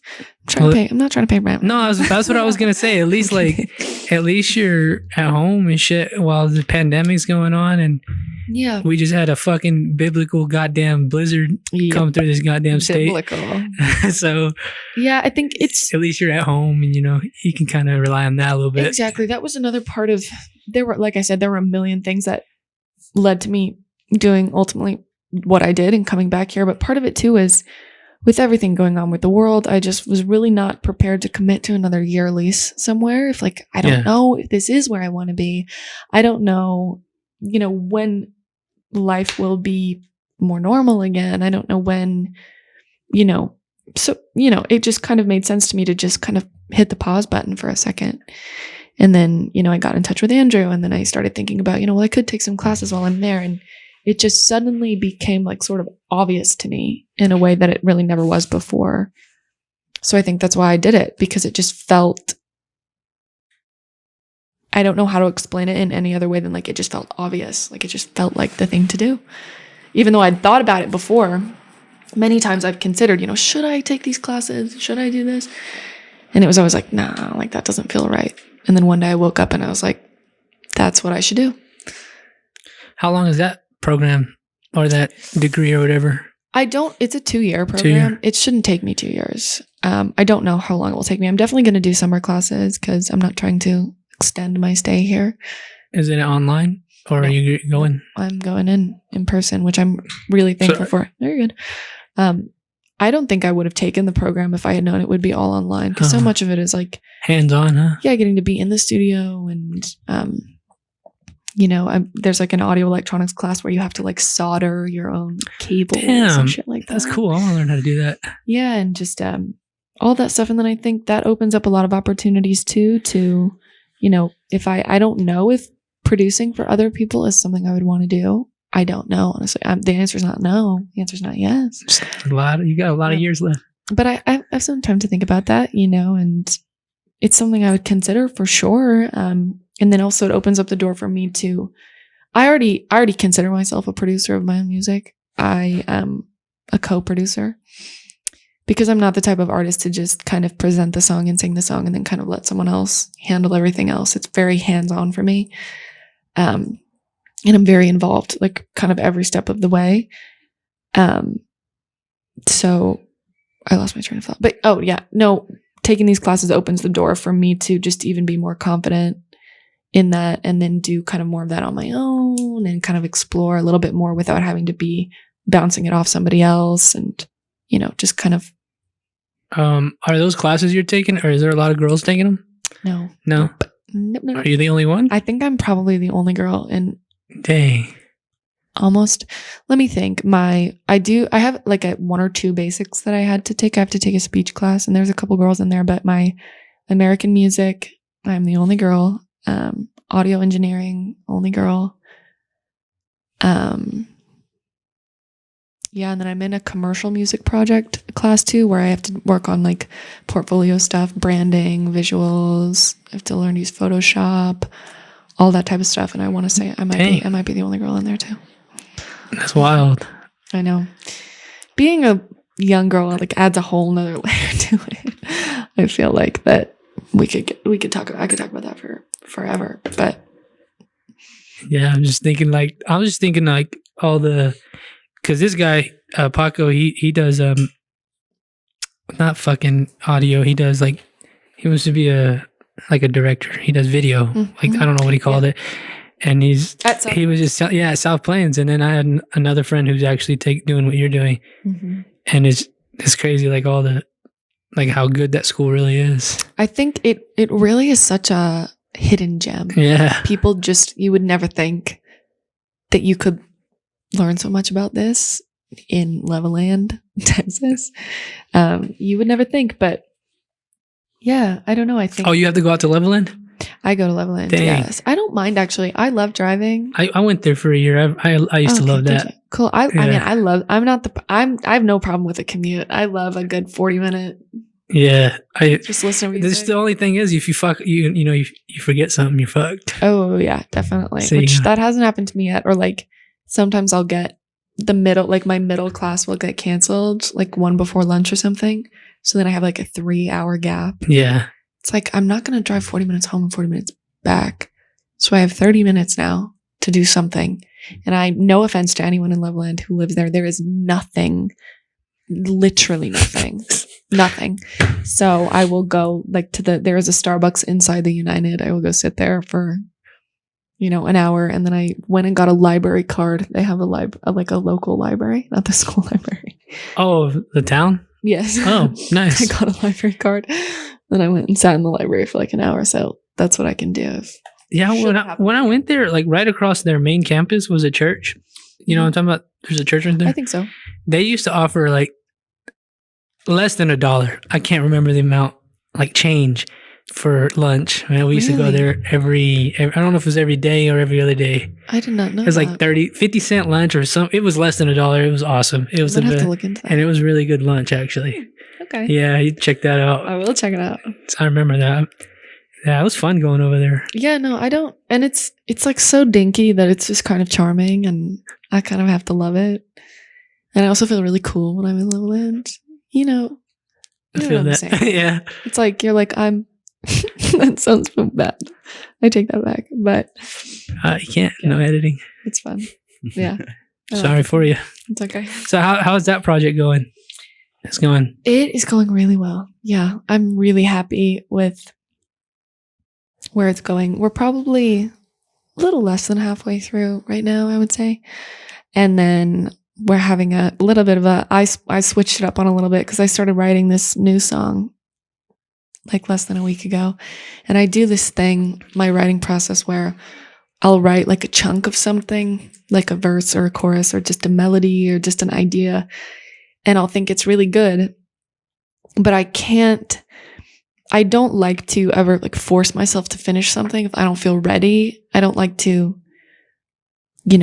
I'm not trying to pay rent. No, that's what I was gonna say. At least at least you're at home and shit while the pandemic's going on, and yeah, we just had a fucking biblical goddamn blizzard come through this goddamn state. So yeah, I think it's at least you're at home, and you can kind of rely on that a little bit. Exactly. That was another part of. Like I said, there were a million things that led to me doing ultimately what I did and coming back here. But part of it too is with everything going on with the world, I just was really not prepared to commit to another year lease somewhere. If I don't know if this is where I want to be. I don't know, when life will be more normal again. I don't know when, so, it just kind of made sense to me to just kind of hit the pause button for a second. And then, I got in touch with Andrew, and then I started thinking about, I could take some classes while I'm there. And it just suddenly became like sort of obvious to me in a way that it really never was before. So I think that's why I did it, because it just felt, I don't know how to explain it in any other way than it just felt obvious. It just felt like the thing to do. Even though I'd thought about it before, many times I've considered, should I take these classes? Should I do this? And it was always like, nah, that doesn't feel right. And then one day I woke up and I was like, that's what I should do. How long is that program or that degree or whatever? It's a 2-year program. It shouldn't take me 2 years. I don't know how long it will take me. I'm definitely going to do summer classes because I'm not trying to extend my stay here. Is it online or are you going? I'm going in person, which I'm really thankful for. Very good. I don't think I would have taken the program if I had known it would be all online, because so much of it is hands-on, huh? Yeah, getting to be in the studio and there's an audio electronics class where you have to solder your own cables and shit like that. That's cool. I want to learn how to do that. Yeah, and just all that stuff. And then I think that opens up a lot of opportunities too to, if I don't know if producing for other people is something I would want to do. I don't know, honestly. The answer is not no. The answer is not yes. You got a lot of years left. But I have some time to think about that, and it's something I would consider for sure. And then also it opens up the door for me to, I already consider myself a producer of my own music. I am a co-producer because I'm not the type of artist to just kind of present the song and sing the song and then kind of let someone else handle everything else. It's very hands-on for me. And I'm very involved, like kind of every step of the way. So I lost my train of thought, but taking these classes opens the door for me to just even be more confident in that, and then do kind of more of that on my own and kind of explore a little bit more without having to be bouncing it off somebody else, and just kind of. Are those classes you're taking, or is there a lot of girls taking them? No. Nope. Are you the only one? I think I'm probably the only girl in. Dang. Almost. Let me think. I have like a 1 or 2 basics that I had to take. I have to take a speech class, and there's a couple girls in there, but my American music, I'm the only girl. Audio engineering, only girl. And then I'm in a commercial music project class too, where I have to work on like portfolio stuff, branding, visuals. I have to learn to use Photoshop, all that type of stuff. And I want to say I might be the only girl in there too. That's wild. I know. Being a young girl like adds a whole nother layer to it. I feel like that I could talk about that for forever. But yeah, I was just thinking all the, because this guy Paco, he does not fucking audio. He does he wants to be a director. He does video. Mm-hmm. I don't know what he called it. And he was just at South Plains. And then I had another friend who's actually doing what you're doing. Mm-hmm. And it's crazy, all the how good that school really is. I think it really is such a hidden gem. Yeah. People you would never think that you could learn so much about this in Levelland, Texas. You would never think, but yeah, I don't know. I think. Oh, you have to go out to Levelland? I go to Levelland. Dang. Yes. I don't mind actually. I love driving. I went there for a year. I used to love that. Cool. I mean, I have no problem with a commute. I love a good 40-minute. Yeah. Just listen to music. This the only thing is if you fuck you forget something, you're fucked. Oh yeah, definitely. So, which that hasn't happened to me yet. Or sometimes I'll get my middle class will get canceled one before lunch or something. So then I have a 3-hour gap. Yeah. It's I'm not going to drive 40 minutes home and 40 minutes back. So I have 30 minutes now to do something. And no offense to anyone in Loveland who lives there. There is nothing, literally nothing, nothing. So I will go there is a Starbucks inside the United. I will go sit there for, an hour. And then I went and got a library card. They have a local library, not the school library. Oh, the town? Yes. Oh, nice. I got a library card. Then I went and sat in the library for an hour. So that's what I can do. Yeah, when I went there, right across their main campus was a church. You know what I'm talking about? There's a church right there. I think so. They used to offer less than $1. I can't remember the amount, change for lunch. I mean, we used to go there every I don't know if it was every day or every other day. I did not know. It was 50-cent lunch or something. It was less than $1. It was awesome. It was have to look into that. And it was really good lunch actually. Okay. Yeah, you check that out. I will check it out. I remember that. Yeah, it was fun going over there. Yeah, no, I don't. And it's so dinky that it's just kind of charming, and I kind of have to love it. And I also feel really cool when I'm in Loveland. I feel that. Yeah. It's you're I'm. That sounds so bad. I take that back, but you can't. Yeah. No editing. It's fun. Yeah. Sorry for you. It's okay. So how's that project going? It's going. It is going really well. Yeah, I'm really happy with where it's going. We're probably a little less than halfway through right now, I would say. And then we're having a little bit of I switched it up on a little bit because I started writing this new song less than a week ago. And I do this thing, my writing process, where I'll write a chunk of something, a verse or a chorus or just a melody or just an idea. And I'll think it's really good, but I can't I don't like to ever like force myself to finish something if I don't feel ready. I don't like to,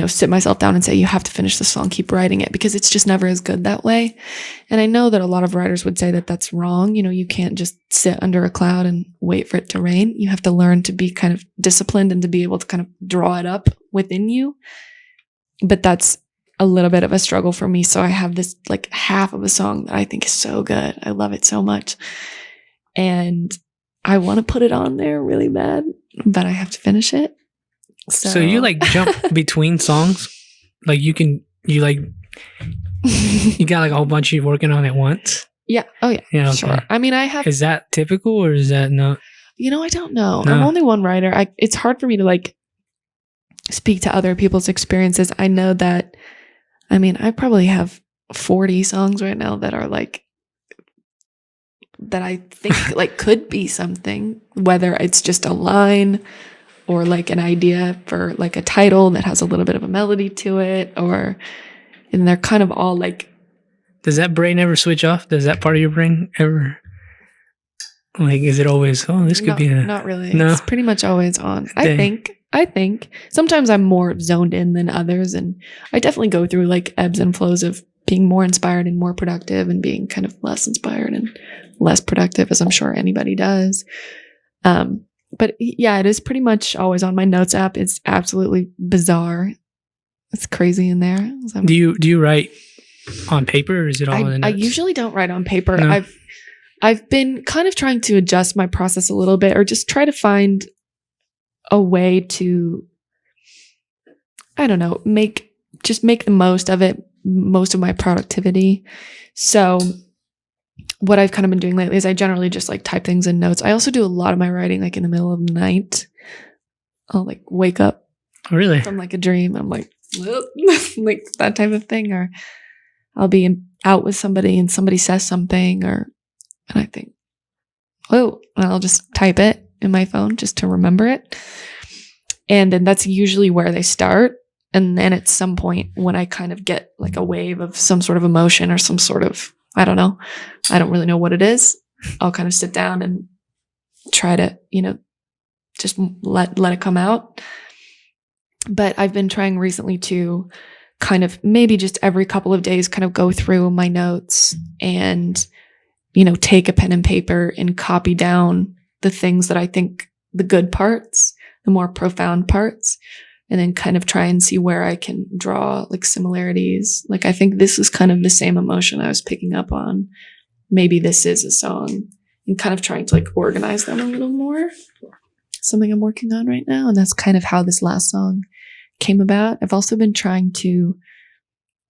sit myself down and say, you have to finish the song, keep writing it, because it's just never as good that way. And I know that a lot of writers would say that that's wrong. You can't just sit under a cloud and wait for it to rain. You have to learn to be kind of disciplined and to be able to kind of draw it up within you. But that's a little bit of a struggle for me. So I have this like half of a song that I think is so good. I love it so much. And I want to put it on there really bad, but I have to finish it. So you like jump between songs? Like you got like a whole bunch you're working on at once? Yeah. Oh yeah. Yeah. Okay. Sure. I mean, Is that typical or is that not? I don't know. No. I'm only one writer. It's hard for me to like speak to other people's experiences. I know that, I probably have 40 songs right now that are like, that I think like could be something, whether it's just a line or like an idea for like a title that has a little bit of a melody to it, and they're kind of all like. Does that brain ever switch off? Does that part of your brain ever, like, is it always, this could be not really. No? It's pretty much always on. Dang. I think sometimes I'm more zoned in than others, and I definitely go through like ebbs and flows of being more inspired and more productive and being kind of less inspired and less productive, as I'm sure anybody does. But yeah, it is pretty much always on my notes app. It's absolutely bizarre. It's crazy in there. Do you write on paper or is it all in the notes? I usually don't write on paper. No. I've been kind of trying to adjust my process a little bit, or just try to find a way to, I don't know, make the most of it, most of my productivity. So what I've kind of been doing lately is I generally just like type things in notes. I also do a lot of my writing like in the middle of the night. I'll like wake up Really? from like a dream. I'm like, like that type of thing. Or I'll be out with somebody and somebody says something, and I think, and I'll just type it in my phone just to remember it. And then that's usually where they start. And then at some point when I kind of get like a wave of some sort of emotion or some sort of, I don't know, I don't really know what it is, I'll kind of sit down and try to, just let it come out. But I've been trying recently to kind of maybe just every couple of days kind of go through my notes and, take a pen and paper and copy down the things that I think, the good parts, the more profound parts, and then kind of try and see where I can draw like similarities. Like, I think this is kind of the same emotion I was picking up on. Maybe this is a song, and kind of trying to like organize them a little more. Something I'm working on right now. And that's kind of how this last song came about. I've also been trying to,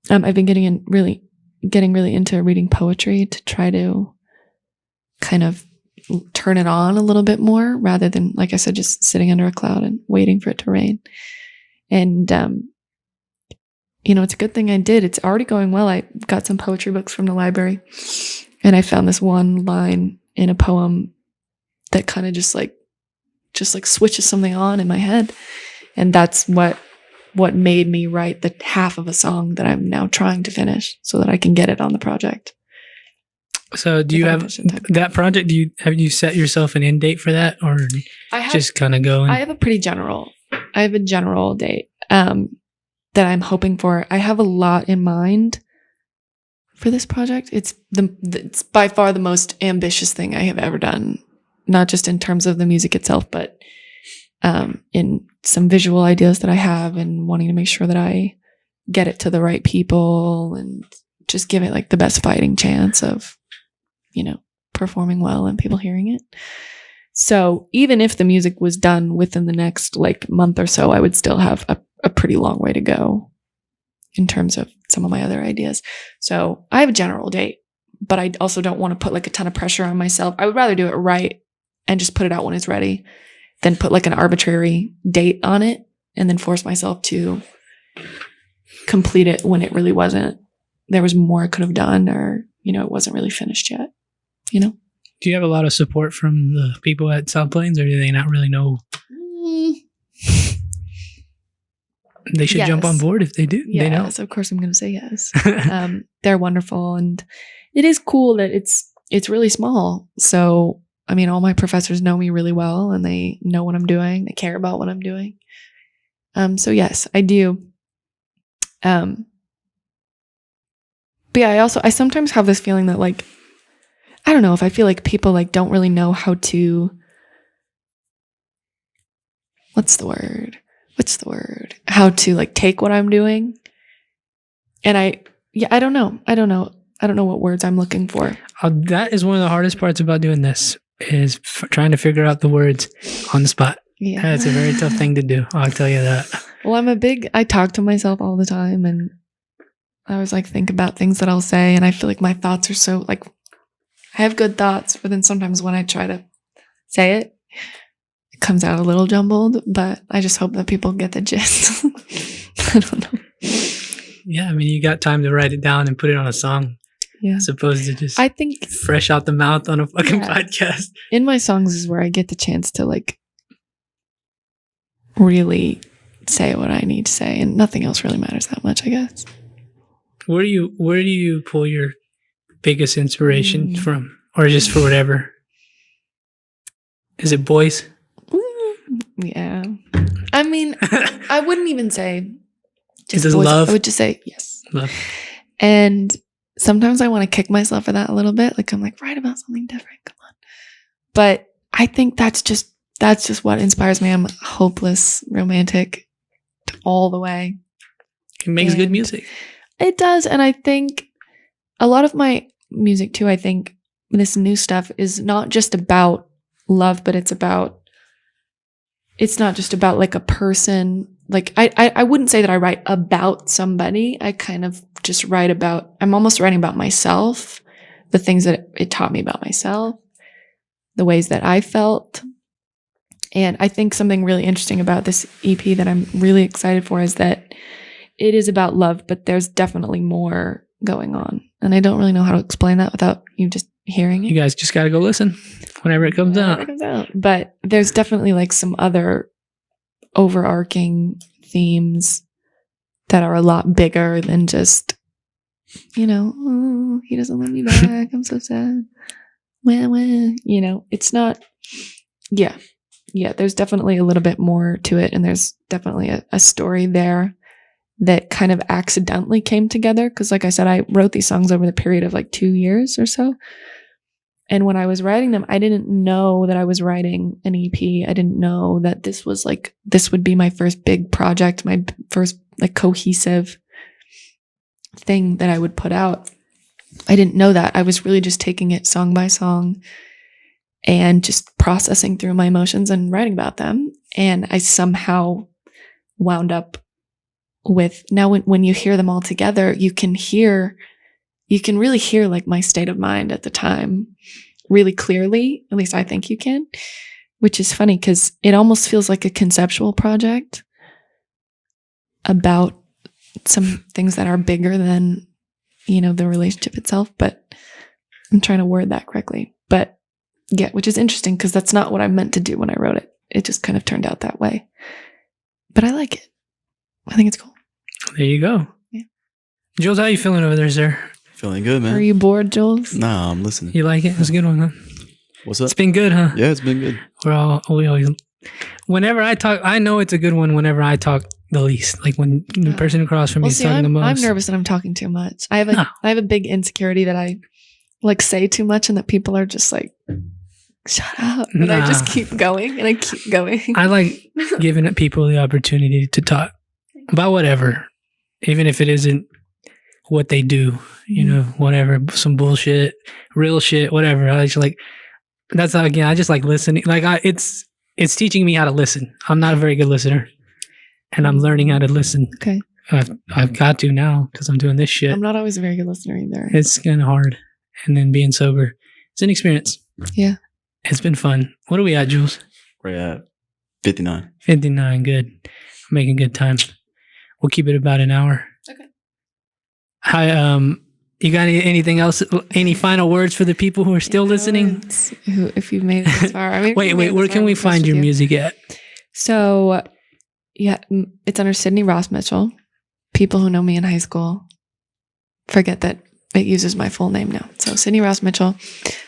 I've been getting really into reading poetry to try to kind of turn it on a little bit more, rather than, like I said, just sitting under a cloud and waiting for it to rain. And, it's a good thing I did. It's already going well. I got some poetry books from the library, and I found this one line in a poem that kind of just like switches something on in my head. And that's what made me write the half of a song that I'm now trying to finish so that I can get it on the project. So do you have that project? Have you set yourself an end date for that, or just kind of going? I have a general date that I'm hoping for. I have a lot in mind for this project. It's by far the most ambitious thing I have ever done, not just in terms of the music itself, but in some visual ideas that I have, and wanting to make sure that I get it to the right people and just give it like the best fighting chance of, performing well and people hearing it. So even if the music was done within the next like month or so, I would still have a pretty long way to go in terms of some of my other ideas. So I have a general date, but I also don't want to put like a ton of pressure on myself. I would rather do it right and just put it out when it's ready than put like an arbitrary date on it and then force myself to complete it when it really wasn't. There was more I could have done, or, it wasn't really finished yet, Do you have a lot of support from the people at South Plains, or do they not really know? They should jump on board if they do. Yes, they know. Of course I'm going to say yes. They're wonderful, and it is cool that it's really small. So I mean, all my professors know me really well and they know what I'm doing. They care about what I'm doing. So yes, I do. But yeah, I sometimes have this feeling that like, I don't know if I feel like people like don't really know how to, what's the word? How to like take what I'm doing. And I don't know. I don't know what words I'm looking for. That is one of the hardest parts about doing this is trying to figure out the words on the spot. Yeah. That's a very tough thing to do. I'll tell you that. Well, I talk to myself all the time and I always like think about things that I'll say. And I feel like my thoughts are so like, I have good thoughts, but then sometimes when I try to say it, it comes out a little jumbled, but I just hope that people get the gist. I don't know. Yeah, I mean, you got time to write it down and put it on a song. Yeah. As opposed to just I think fresh out the mouth on a fucking podcast. In my songs is where I get the chance to like really say what I need to say, and nothing else really matters that much, I guess. Where do you pull your biggest inspiration from? Or just for whatever? Is it boys? Yeah. I mean, I wouldn't even say just boys. Love? I would just say yes. Love. And sometimes I want to kick myself for that a little bit. Like I'm like, write about something different. Come on. But I think that's just what inspires me. I'm hopeless romantic all the way. It makes good music. It does. And I think a lot of my music too, I think this new stuff is not just about love, but it's not just about like a person. Like I wouldn't say that I write about somebody. I kind of just I'm almost writing about myself, the things that it taught me about myself, the ways that I felt. And I think something really interesting about this EP that I'm really excited for is that it is about love, but there's definitely more going on. And I don't really know how to explain that without you just hearing it. You guys just got to go listen whenever it comes out. But there's definitely like some other overarching themes that are a lot bigger than just, oh, he doesn't love me back. I'm so sad. It's not, yeah, there's definitely a little bit more to it. And there's definitely a story there that kind of accidentally came together. Cause like I said, I wrote these songs over the period of like 2 years or so. And when I was writing them, I didn't know that I was writing an EP. I didn't know that this would be my first big project, my first like cohesive thing that I would put out. I didn't know that. I was really just taking it song by song and just processing through my emotions and writing about them. And I somehow wound up with, now when you hear them all together, you can really hear like my state of mind at the time really clearly. At least I think you can, which is funny because it almost feels like a conceptual project about some things that are bigger than, the relationship itself. But I'm trying to word that correctly. But yeah, which is interesting because that's not what I meant to do when I wrote it. It just kind of turned out that way. But I like it. I think it's cool. There you go. Yeah. Jules, how you feeling over there, sir? Feeling good, man. Are you bored, Jules? Nah, I'm listening. You like it? It's a good one, huh? What's up? It's been good, huh? Yeah, it's been good. We always, whenever I talk, I know it's a good one whenever I talk the least. Like when the person across from me is talking the most. I'm nervous that I'm talking too much. I have a big insecurity that I like say too much and that people are just like, shut up. And I just keep going and I keep going. I like giving people the opportunity to talk about whatever, even if it isn't what they do, whatever, some bullshit, real shit, whatever. I just like, that's how, again, I just like listening. Like it's teaching me how to listen. I'm not a very good listener and I'm learning how to listen. Okay. I've got to now because I'm doing this shit. I'm not always a very good listener either. It's kind of hard. And then being sober, it's an experience. Yeah. It's been fun. What are we at, Jules? We're at 59. 59, good. Making good time. We'll keep it about an hour. Okay. Hi, you got anything else? Any final words for the people who are still listening? If you've made it this far. I mean, wait, where can we find your music at? So, yeah, it's under Sydney Ross Mitchell. People who know me in high school forget that it uses my full name now. So Sydney Ross Mitchell.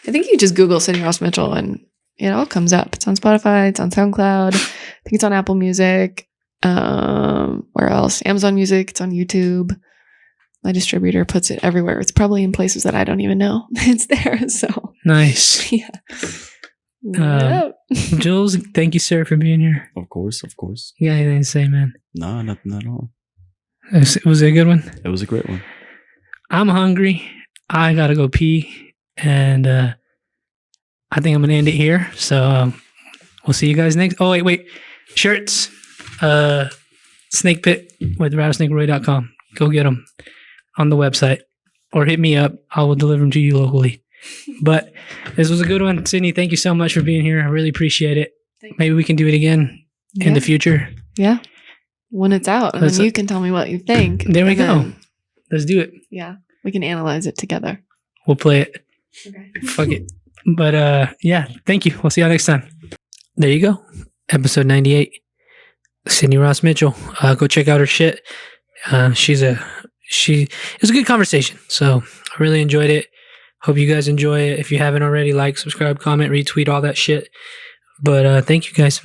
I think you just Google Sydney Ross Mitchell and it all comes up. It's on Spotify. It's on SoundCloud. I think it's on Apple Music. Where else? Amazon Music. It's on YouTube. My distributor puts it everywhere. It's probably in places that I don't even know it's there. So Nice. yeah. Jules, thank you, sir, for being here. Of course, of course. You got anything to say, man? Nah, nothing at all. Was it a good one? It was a great one. I'm hungry. I gotta go pee, and I think I'm gonna end it here. So we'll see you guys next. Oh wait, shirts. Snake Pit with rattlesnakeroy.com. Go get them on the website, or hit me up. I will deliver them to you locally. But this was a good one, Sydney. Thank you so much for being here. I really appreciate it. Maybe we can do it again in the future. Yeah. When it's out, and then you can tell me what you think. There we go. Let's do it. Yeah. We can analyze it together. We'll play it. Okay. Fuck it. But yeah, thank you. We'll see y'all next time. There you go. Episode 98. Sydney Ross Mitchell. Go check out her shit. It was a good conversation. So I really enjoyed it. Hope you guys enjoy it. If you haven't already, like, subscribe, comment, retweet, all that shit. But thank you guys.